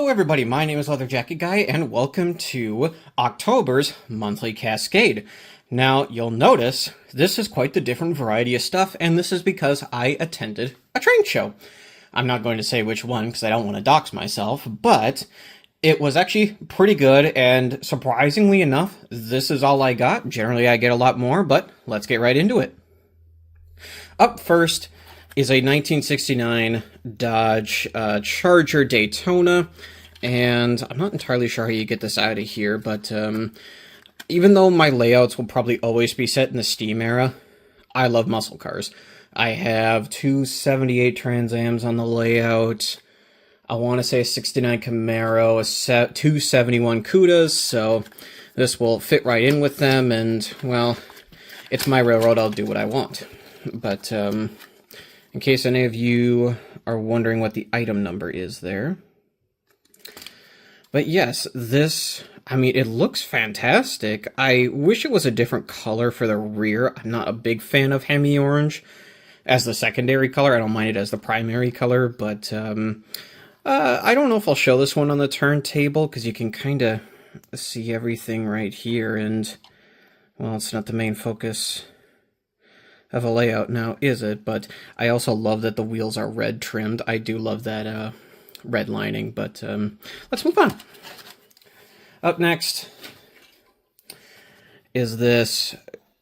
Hello everybody, my name is Leather Jacket Guy, and welcome to October's monthly Cascade. Now, you'll notice this is quite the different variety of stuff, and this is because I attended a train show. I'm not going to say which one because I don't want to dox myself, but it was actually pretty good, and surprisingly enough, this is all I got. Generally, I get a lot more, but let's get right into it. Up first is a 1969 Dodge Charger Daytona, and I'm not entirely sure how you get this out of here, but even though my layouts will probably always be set in the Steam era, I love muscle cars. I have two 78 Trans Ams on the layout. I want to say a 69 Camaro, two 71 Cudas, so this will fit right in with them, and, well, it's my railroad, I'll do what I want. But, in case any of you are wondering what the item number is there. But yes, this, I mean, it looks fantastic. I wish it was a different color for the rear. I'm not a big fan of Hemi Orange as the secondary color. I don't mind it as the primary color, but I don't know if I'll show this one on the turntable, because you can kind of see everything right here, and, well, it's not the main focus of a layout now, is it? But I also love that the wheels are red trimmed. I do love that red lining, but let's move on. Up next is this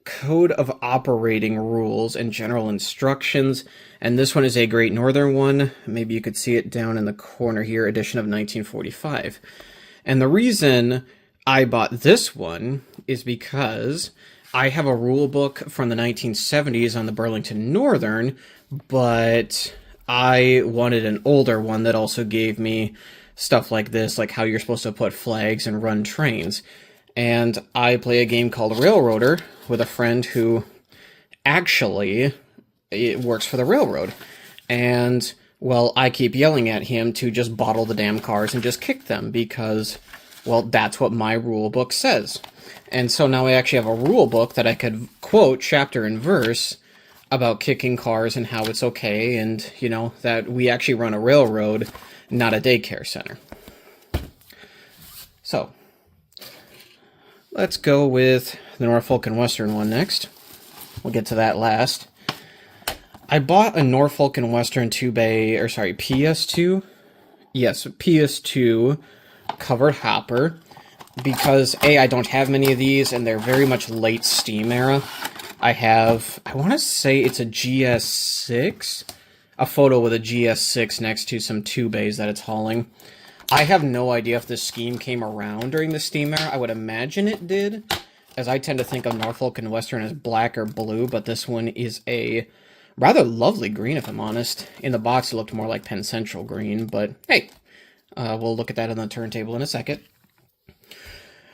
Code of Operating Rules and General Instructions, and this one is a Great Northern one. Maybe you could see it down in the corner here, edition of 1945. And the reason I bought this one is because I have a rule book from the 1970s on the Burlington Northern, but I wanted an older one that also gave me stuff like this, like how you're supposed to put flags and run trains. And I play a game called Railroader with a friend who actually works for the railroad. And, well, I keep yelling at him to just bottle the damn cars and just kick them because, well, that's what my rule book says. And so now I actually have a rule book that I could quote chapter and verse about kicking cars and how it's okay, and, you know, that we actually run a railroad, not a daycare center. So, let's go with the Norfolk and Western one next. We'll get to that last. I bought a Norfolk and Western PS2. Yes, PS2 covered hopper, because A, I don't have many of these, and they're very much late Steam era. I want to say it's a GS6, a photo with a GS6 next to some 2-bays that it's hauling. I have no idea if this scheme came around during the Steam era. I would imagine it did, as I tend to think of Norfolk and Western as black or blue, but this one is a rather lovely green, if I'm honest. In the box, it looked more like Penn Central green, but hey, we'll look at that on the turntable in a second.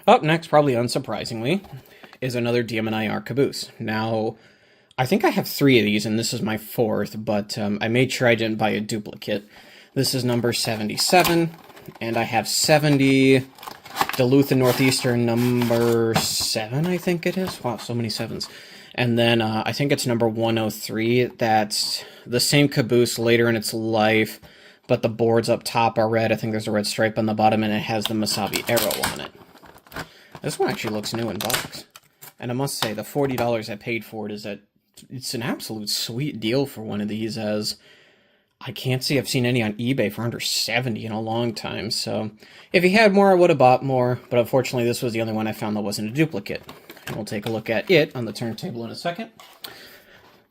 Up next, probably unsurprisingly, is another DM&IR caboose. Now, I think I have 3 of these, and this is my 4th, but I made sure I didn't buy a duplicate. This is number 77, and I have 70, Duluth and Northeastern number 7, I think it is. Wow, so many 7s. And then I think it's number 103. That's the same caboose later in its life, but the boards up top are red. I think there's a red stripe on the bottom, and it has the Masabi arrow on it. This one actually looks new in box. And I must say, the $40 I paid for it it's an absolute sweet deal for one of these, as I can't see I've seen any on eBay for under $70 in a long time. So if he had more, I would have bought more, but unfortunately this was the only one I found that wasn't a duplicate. And we'll take a look at it on the turntable in a second.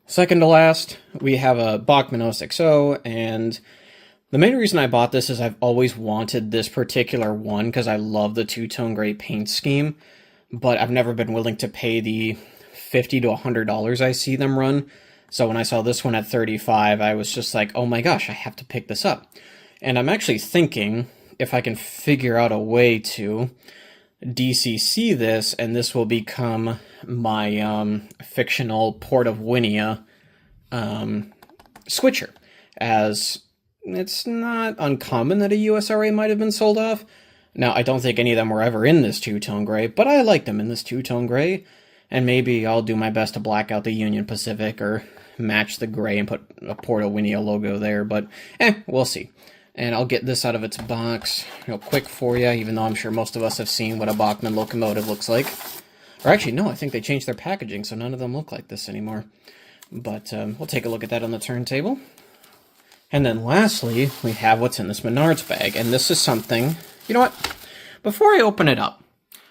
Second to last, we have a Bachmann 060, and the main reason I bought this is I've always wanted this particular one because I love the two-tone gray paint scheme, but I've never been willing to pay the $50 to $100 I see them run. So when I saw this one at $35, I was just like, oh my gosh, I have to pick this up. And I'm actually thinking if I can figure out a way to DCC this, and this will become my fictional Port of Winnea switcher, as it's not uncommon that a USRA might have been sold off. Now, I don't think any of them were ever in this two-tone gray, but I like them in this two-tone gray, and maybe I'll do my best to black out the Union Pacific or match the gray and put a Port of Winnea logo there, but we'll see. And I'll get this out of its box real quick for you, even though I'm sure most of us have seen what a Bachmann locomotive looks like. Or actually, no, I think they changed their packaging, so none of them look like this anymore. But we'll take a look at that on the turntable. And then lastly, we have what's in this Menards bag. And this is something, you know what? Before I open it up,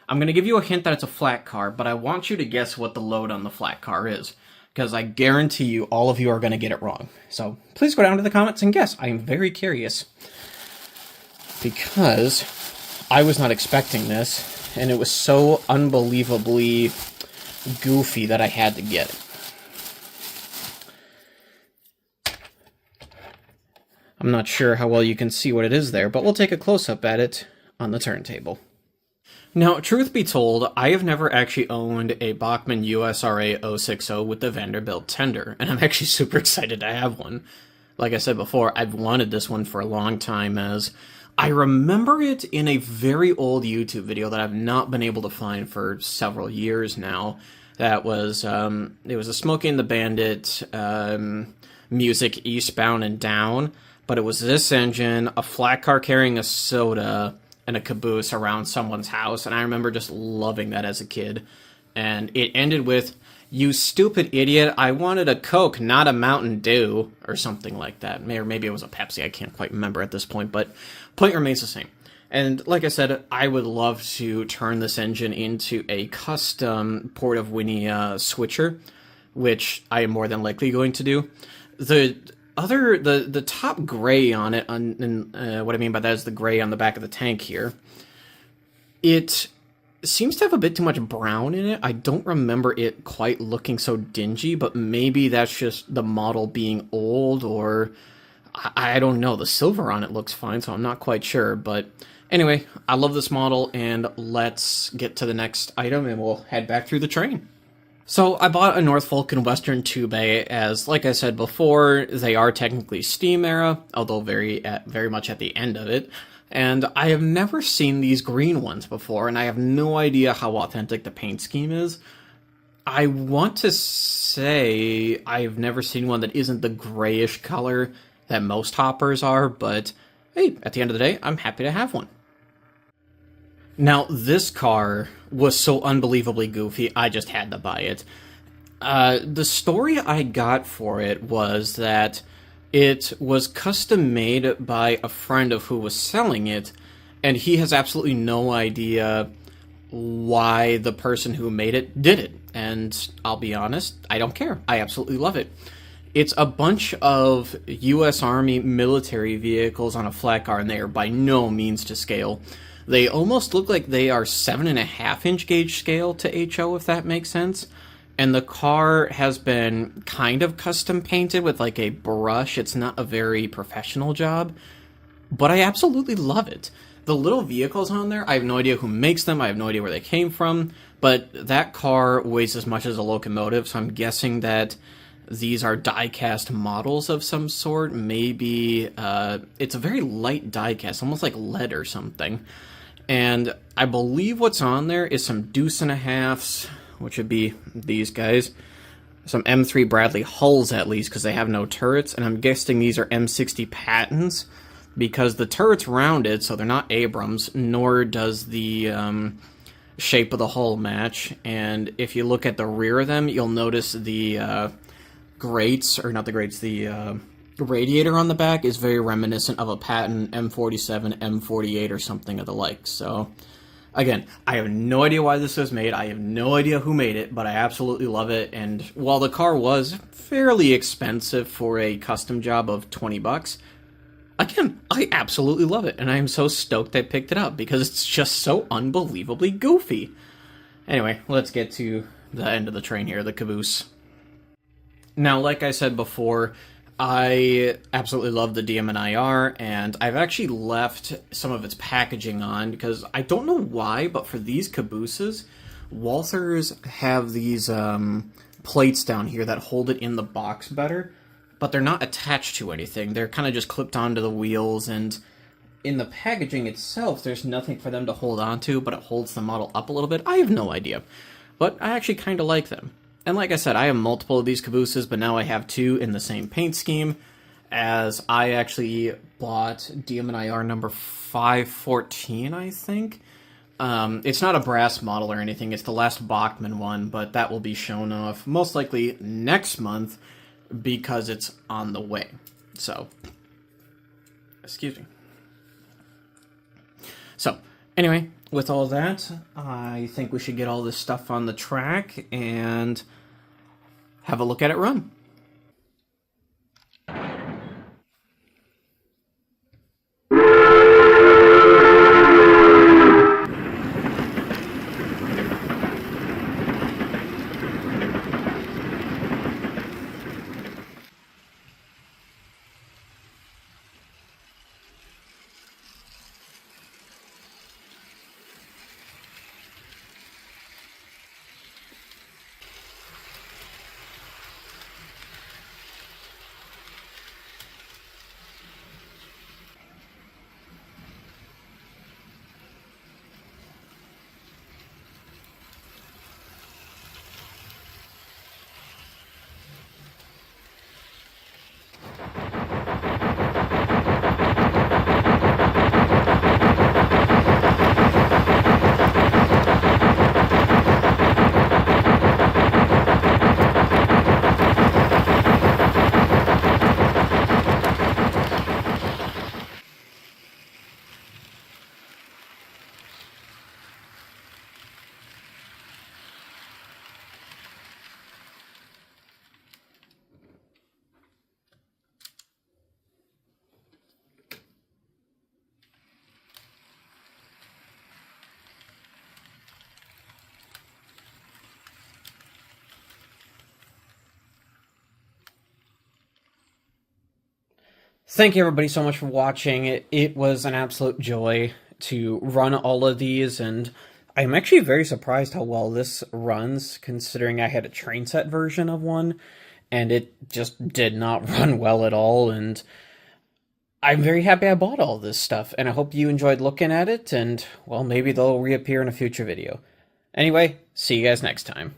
I'm going to give you a hint that it's a flat car, but I want you to guess what the load on the flat car is. Because I guarantee you, all of you are going to get it wrong. So please go down to the comments and guess. I am very curious. Because I was not expecting this, and it was so unbelievably goofy that I had to get it. I'm not sure how well you can see what it is there, but we'll take a close-up at it on the turntable. Now, truth be told, I have never actually owned a Bachmann USRA 060 with the Vanderbilt tender, and I'm actually super excited to have one. Like I said before, I've wanted this one for a long time, as I remember it in a very old YouTube video that I've not been able to find for several years now. That was, it was a Smokey and the Bandit music eastbound and down, but it was this engine, a flat car carrying a soda, and a caboose around someone's house, and I remember just loving that as a kid. And it ended with, "You stupid idiot, I wanted a Coke, not a Mountain Dew," or something like that. Or maybe it was a Pepsi, I can't quite remember at this point, but point remains the same. And like I said, I would love to turn this engine into a custom Port of Winnie switcher, which I am more than likely going to do. The top gray on it, what I mean by that is the gray on the back of the tank here, it seems to have a bit too much brown in it. I don't remember it quite looking so dingy, but maybe that's just the model being old, or I don't know. The silver on it looks fine, so I'm not quite sure. But anyway, I love this model, and let's get to the next item, and we'll head back through the train. So I bought a Norfolk and Western 2-bay, as, like I said before, they are technically steam era, although very much at the end of it. And I have never seen these green ones before, and I have no idea how authentic the paint scheme is. I want to say I've never seen one that isn't the grayish color that most hoppers are, but hey, at the end of the day, I'm happy to have one. Now, this car was so unbelievably goofy, I just had to buy it. The story I got for it was that it was custom made by a friend of who was selling it, and he has absolutely no idea why the person who made it did it. And I'll be honest, I don't care. I absolutely love it. It's a bunch of U.S. Army military vehicles on a flat car, and they are by no means to scale. They almost look like they are 7.5-inch gauge scale to HO, if that makes sense. And the car has been kind of custom painted with like a brush. It's not a very professional job, but I absolutely love it. The little vehicles on there, I have no idea who makes them. I have no idea where they came from, but that car weighs as much as a locomotive, so I'm guessing that these are die-cast models of some sort. Maybe it's a very light die-cast, almost like lead or something. And I believe what's on there is some deuce and a halves, which would be these guys. Some M3 Bradley hulls, at least, because they have no turrets. And I'm guessing these are M60 Pattons, because the turret's rounded, so they're not Abrams, nor does the shape of the hull match. And if you look at the rear of them, you'll notice the grates, or not the grates, the radiator on the back is very reminiscent of a Patton M47, M48, or something of the like. So, again, I have no idea why this was made. I have no idea who made it, but I absolutely love it. And while the car was fairly expensive for a custom job of $20, again, I absolutely love it. And I am so stoked I picked it up because it's just so unbelievably goofy. Anyway, let's get to the end of the train here, the caboose. Now, like I said before, I absolutely love the DM&IR, and I've actually left some of its packaging on, because I don't know why, but for these cabooses, Walthers have these plates down here that hold it in the box better, but they're not attached to anything. They're kind of just clipped onto the wheels, and in the packaging itself, there's nothing for them to hold onto, but it holds the model up a little bit. I have no idea, but I actually kind of like them. And like I said, I have multiple of these cabooses, but now I have two in the same paint scheme, as I actually bought DMNIR number 514, I think. It's not a brass model or anything, it's the last Bachmann one, but that will be shown off most likely next month because it's on the way. So, excuse me. So, anyway, with all that, I think we should get all this stuff on the track and have a look at it run. Thank you everybody so much for watching. It was an absolute joy to run all of these, and I'm actually very surprised how well this runs, considering I had a train set version of one, and it just did not run well at all, and I'm very happy I bought all this stuff, and I hope you enjoyed looking at it, and, well, maybe they'll reappear in a future video. Anyway, see you guys next time.